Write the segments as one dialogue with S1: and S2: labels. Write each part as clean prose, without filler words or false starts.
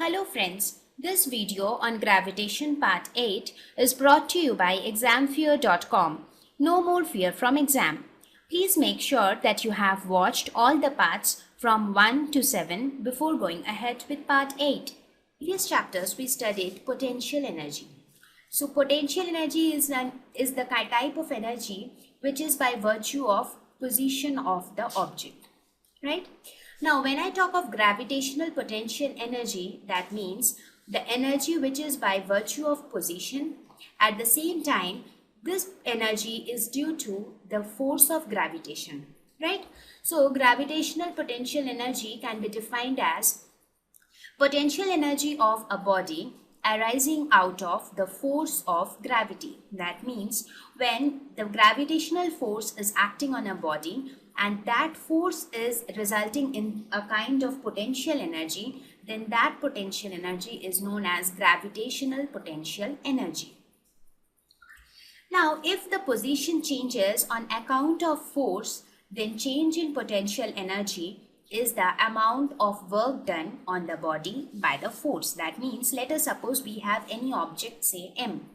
S1: Hello friends, this video on gravitation part 8 is brought to you by examfear.com. No more fear from exam. Please make sure that you have watched all the parts from 1 to 7 before going ahead with part 8. In these chapters we studied potential energy. So potential energy is the type of energy which is by virtue of position of the object, right? Now, when I talk of gravitational potential energy, that means the energy which is by virtue of position. At the same time, this energy is due to the force of gravitation, right? So, gravitational potential energy can be defined as potential energy of a body arising out of the force of gravity. That means when the gravitational force is acting on a body and that force is resulting in a kind of potential energy, then that potential energy is known as gravitational potential energy. Now, if the position changes on account of force, then change in potential energy is the amount of work done on the body by the force. That means, let us suppose we have any object, say M.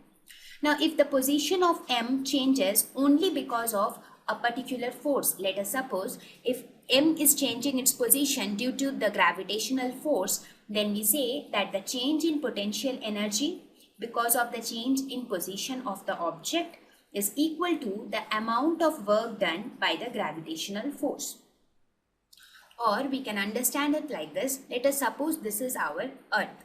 S1: Now, if the position of M changes only because of a particular force, let us suppose if M is changing its position due to the gravitational force, then we say that the change in potential energy because of the change in position of the object is equal to the amount of work done by the gravitational force. Or we can understand it like this. Let us suppose this is our Earth.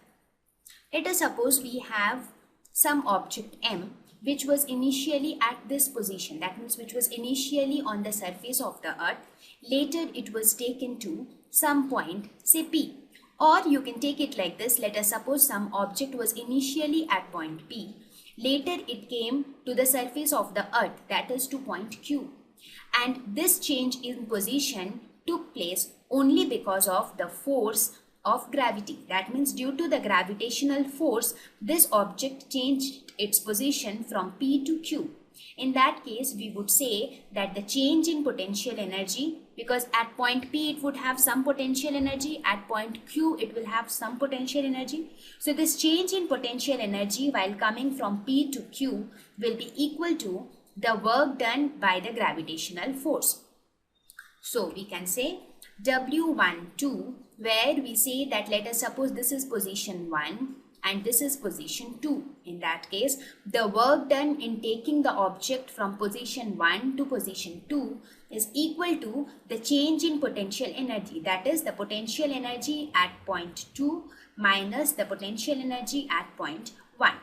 S1: Let us suppose we have some object M which was initially at this position. That means which was initially on the surface of the Earth. Later it was taken to some point, say P. Or you can take it like this. Let us suppose some object was initially at point P. Later it came to the surface of the Earth, that is to point Q. And this change in position took place only because of the force of gravity. That means due to the gravitational force, this object changed its position from P to Q. In that case, we would say that the change in potential energy, because at point P it would have some potential energy, at point Q it will have some potential energy. So this change in potential energy while coming from P to Q will be equal to the work done by the gravitational force. So we can say W12, where we say that let us suppose this is position 1 and this is position 2. In that case, the work done in taking the object from position 1 to position 2 is equal to the change in potential energy. That is the potential energy at point 2 minus the potential energy at point 1.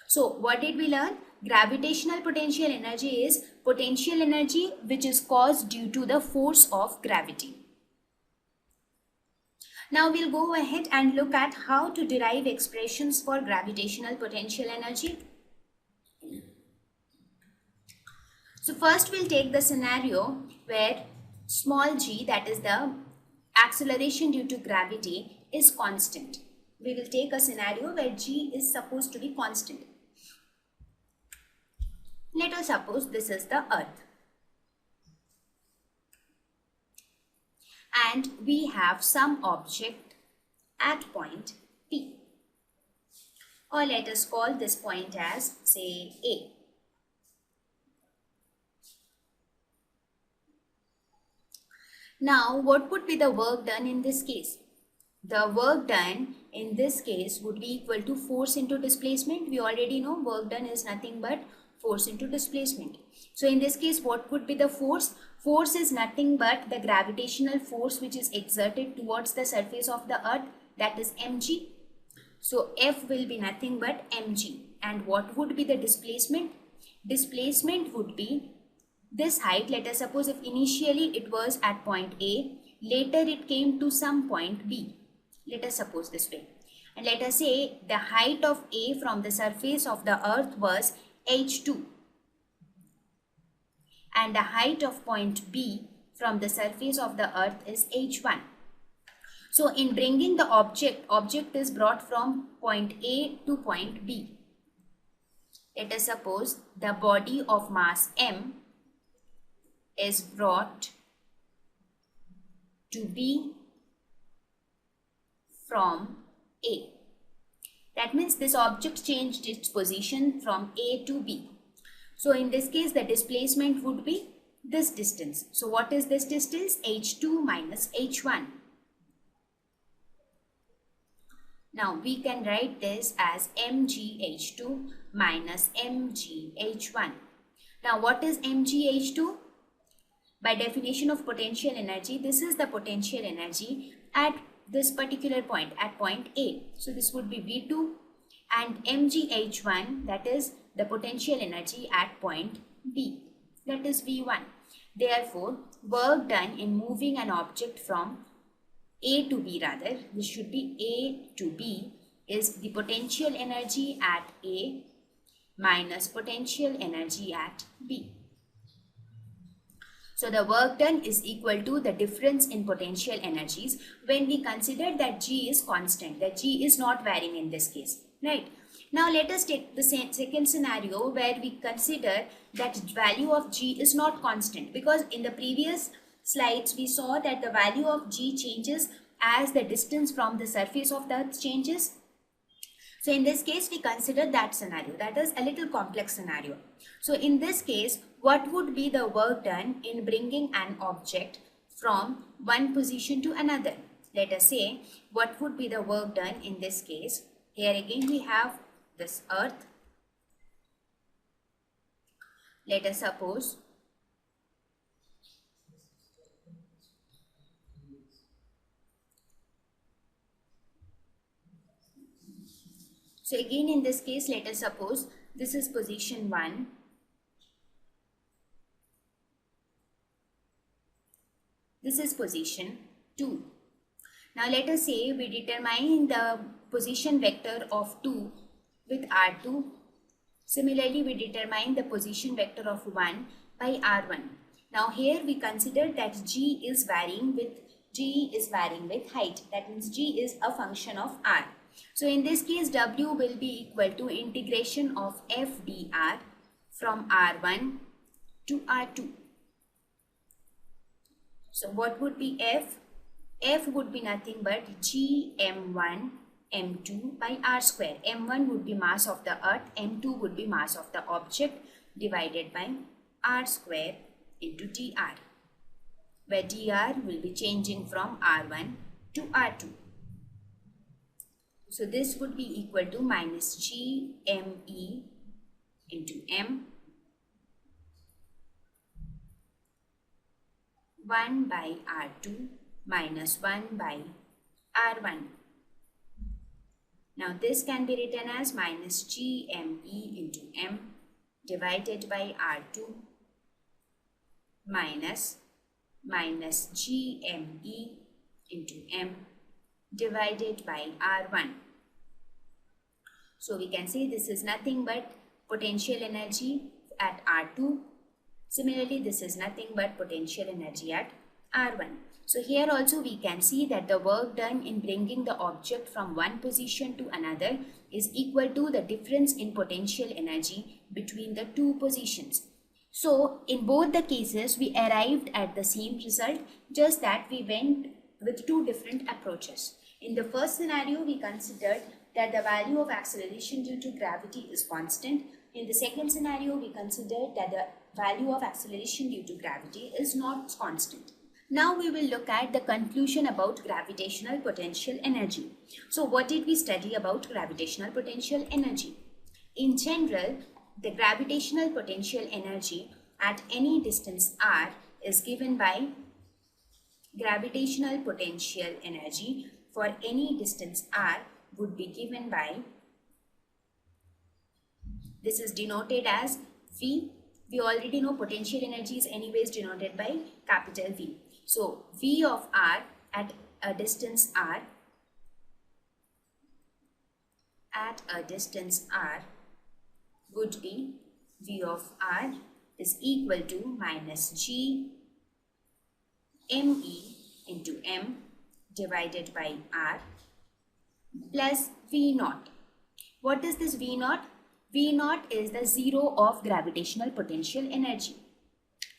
S1: So what did we learn? Gravitational potential energy is potential energy which is caused due to the force of gravity. Now we'll go ahead and look at how to derive expressions for gravitational potential energy. So first we'll take the scenario where small g, that is the acceleration due to gravity, is constant. We will take a scenario where g is supposed to be constant. Let us suppose this is the Earth. And we have some object at point P. Or let us call this point as, say, A. Now, what would be the work done in this case? The work done in this case would be equal to force into displacement. We already know work done is nothing but force into displacement. So in this case, what would be the force? Force is nothing but the gravitational force which is exerted towards the surface of the Earth, that is mg. So F will be nothing but mg. And what would be the displacement? Displacement would be this height. Let us suppose if initially it was at point A, later it came to some point B. Let us suppose this way. And let us say the height of A from the surface of the Earth was h2 and the height of point B from the surface of the Earth is h1. So in bringing the object is brought from point A to point B. Let us suppose the body of mass m is brought to B from A. That means this object changed its position from A to B. So in this case, the displacement would be this distance. So what is this distance? h2 minus h1. Now we can write this as mgh2 minus mgh1. Now what is mgh2? By definition of potential energy, this is the potential energy at this particular point, at point A. So this would be V2, and mgh1, that is the potential energy at point B, that is V1. Therefore, work done in moving an object from A to B, rather, this should be A to B, is the potential energy at A minus potential energy at B. So the work done is equal to the difference in potential energies when we consider that G is constant, that G is not varying in this case, right? Now let us take the second scenario where we consider that value of G is not constant, because in the previous slides we saw that the value of G changes as the distance from the surface of the earth changes. So in this case we consider that scenario, that is a little complex scenario. So in this case, what would be the work done in bringing an object from one position to another? Let us say what would be the work done in this case. Here again we have this earth. Let us suppose so again in this case, let us suppose this is position 1. This is position 2. Now let us say we determine the position vector of 2 with R2. Similarly, we determine the position vector of 1 by R1. Now here we consider that G is varying with height. That means G is a function of R. So in this case, W will be equal to integration of f dr from R1 to R2. So what would be F? F would be nothing but G m1 m2 by r square. M1 would be mass of the earth, m2 would be mass of the object, divided by r square into dr, where dr will be changing from R1 to R2. So this would be equal to minus G me into m 1 by R2 minus 1 by R1. Now this can be written as minus Gme into m divided by R2 minus Gme into m divided by R1. So we can say this is nothing but potential energy at R2. Similarly, this is nothing but potential energy at R1. So here also we can see that the work done in bringing the object from one position to another is equal to the difference in potential energy between the two positions. So in both the cases we arrived at the same result, just that we went with two different approaches. In the first scenario we considered that the value of acceleration due to gravity is constant. In the second scenario we considered that the value of acceleration due to gravity is not constant. Now we will look at the conclusion about gravitational potential energy. So what did we study about gravitational potential energy? In general, the gravitational potential energy at any distance r is given by gravitational potential energy for any distance r would be given by, this is denoted as V. We already know potential energy is anyways denoted by capital V. So V of r at a distance r would be V of r is equal to minus G me into m divided by r plus V naught. What is this V naught? V naught is the zero of gravitational potential energy.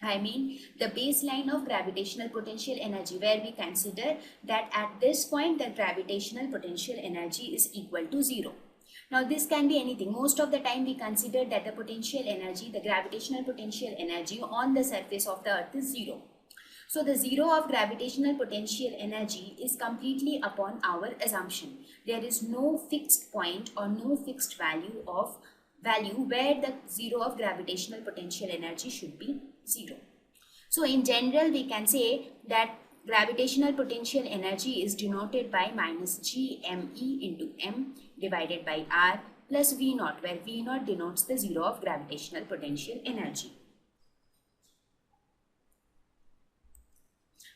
S1: I mean the baseline of gravitational potential energy, where we consider that at this point the gravitational potential energy is equal to 0. Now this can be anything. Most of the time we consider that the potential energy, the gravitational potential energy on the surface of the earth is zero. So the zero of gravitational potential energy is completely upon our assumption. There is no fixed point or no fixed value where the zero of gravitational potential energy should be zero. So in general we can say that gravitational potential energy is denoted by minus gme into m divided by r plus v naught, where v naught denotes the zero of gravitational potential energy.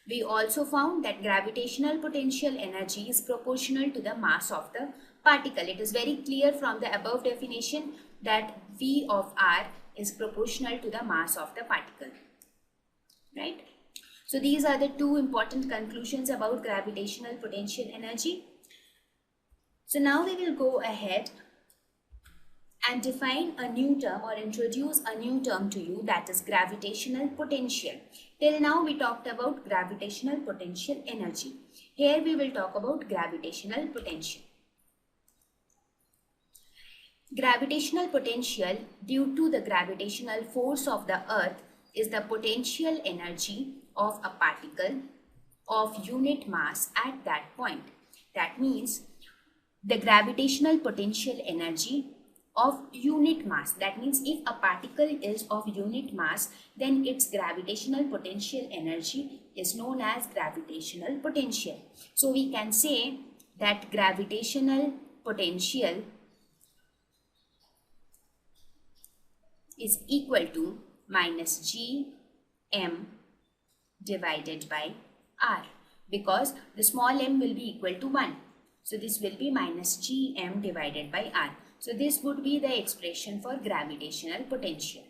S1: We also found that gravitational potential energy is proportional to the mass of the particle. It is very clear from the above definition that V of R is proportional to the mass of the particle. Right? So these are the two important conclusions about gravitational potential energy. So now we will go ahead and define a new term or introduce a new term to you, that is gravitational potential. Till now we talked about gravitational potential energy. Here we will talk about gravitational potential. Gravitational potential due to the gravitational force of the earth is the potential energy of a particle of unit mass at that point. That means the gravitational potential energy of unit mass. That means if a particle is of unit mass, then its gravitational potential energy is known as gravitational potential. So we can say that gravitational potential is equal to minus g m divided by r, because the small m will be equal to 1. So this will be minus g m divided by r. So this would be the expression for gravitational potential.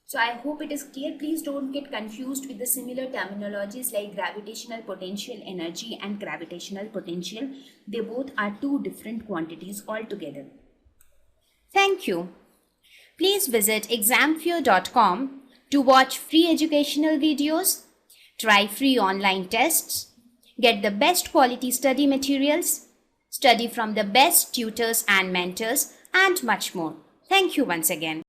S1: So I hope it is clear. Please don't get confused with the similar terminologies like gravitational potential energy and gravitational potential. They both are two different quantities altogether. Thank you. Please visit examfear.com to watch free educational videos, try free online tests, get the best quality study materials, study from the best tutors and mentors, and much more. Thank you once again.